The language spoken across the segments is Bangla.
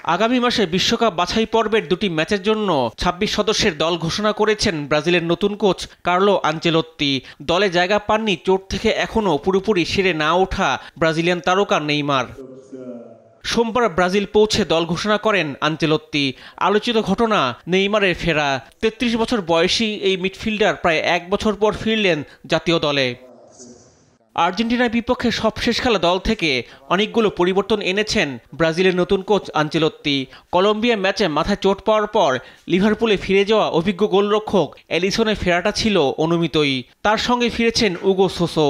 আগামী মাসে বিশ্বকাপ বাছাই পর্বের দুটি ম্যাচের জন্য ২৬ সদস্যের দল ঘোষণা করেছেন ব্রাজিলের নতুন কোচ কার্লো আনচেলত্তি। দলে জায়গা পাননি চোট থেকে এখনও পুরোপুরি সেরে না ওঠা ব্রাজিলিয়ান তারকা নেইমার। সোমবার ব্রাজিল পৌঁছে দল ঘোষণা করেন আনচেলত্তি। আলোচিত ঘটনা নেইমারের ফেরা। ৩৩ বছর বয়সী এই মিডফিল্ডার প্রায় এক বছর পর ফিরলেন জাতীয় দলে। আর্জেন্টিনার বিপক্ষে সবশেষ খেলা দল থেকে অনেকগুলো পরিবর্তন এনেছেন ব্রাজিলের নতুন কোচ আনচেলত্তি। কলম্বিয়া ম্যাচে মাথায় চোট পাওয়ার পর লিভারপুলে ফিরে যাওয়া অভিজ্ঞ গোলরক্ষক এলিসনের ফেরাটা ছিল অনুমিতই। তার সঙ্গে ফিরেছেন উগো সোসো।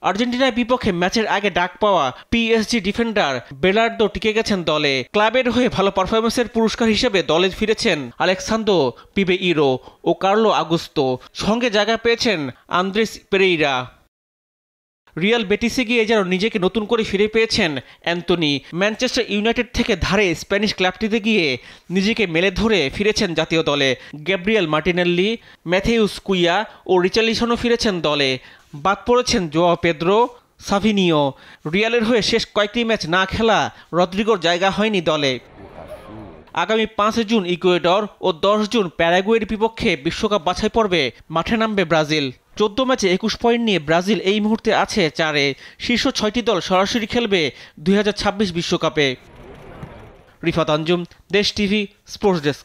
আর্জেন্টিনার বিপক্ষে ম্যাচের আগে ডাক পাওয়া পিএসজি ডিফেন্ডার বেলার্দো টিকে গেছেন দলে। ক্লাবের হয়ে ভালো পারফরমেন্সের পুরস্কার হিসেবে দলে ফিরেছেন আলেক্সান্দ্রো পিবেইরো ও কার্লো আগুস্তো। সঙ্গে জায়গা পেয়েছেন আন্দ্রেস পেরেইরা। রিয়াল বেটিসে গিয়ে যেন নিজেকে নতুন করে ফিরে পেয়েছেন অ্যান্তনি। ম্যানচেস্টার ইউনাইটেড থেকে ধারে স্প্যানিশ ক্লাবটিতে গিয়ে নিজেকে মেলে ধরে ফিরেছেন জাতীয় দলে। গ্যাব্রিয়েল মার্টিনেল্লি, ম্যাথেউস কুইয়া ও রিচার্লিসনও ফিরেছেন দলে। বাদ পড়েছেন জোয়াও পেদ্রো, সাভিনিও। রিয়ালের হয়ে শেষ কয়েকটি ম্যাচ না খেলা রদ্রিগোর জায়গা হয়নি দলে। আগামী ৫ জুন ইকুয়েডর ও ১০ জুন প্যারাগুয়ের বিপক্ষে বিশ্বকাপ বাছাই পর্বে মাঠে নামবে ব্রাজিল। ১৪ ম্যাচে ২১ পয়েন্ট নিয়ে ব্রাজিল এই মুহূর্তে আছে ৪-এ। শীর্ষ ৬টি দল সরাসরি খেলবে ২০২৬ বিশ্বকাপে। রিফাত আঞ্জুম, দেশ টিভি, স্পোর্টস ডেস্ক।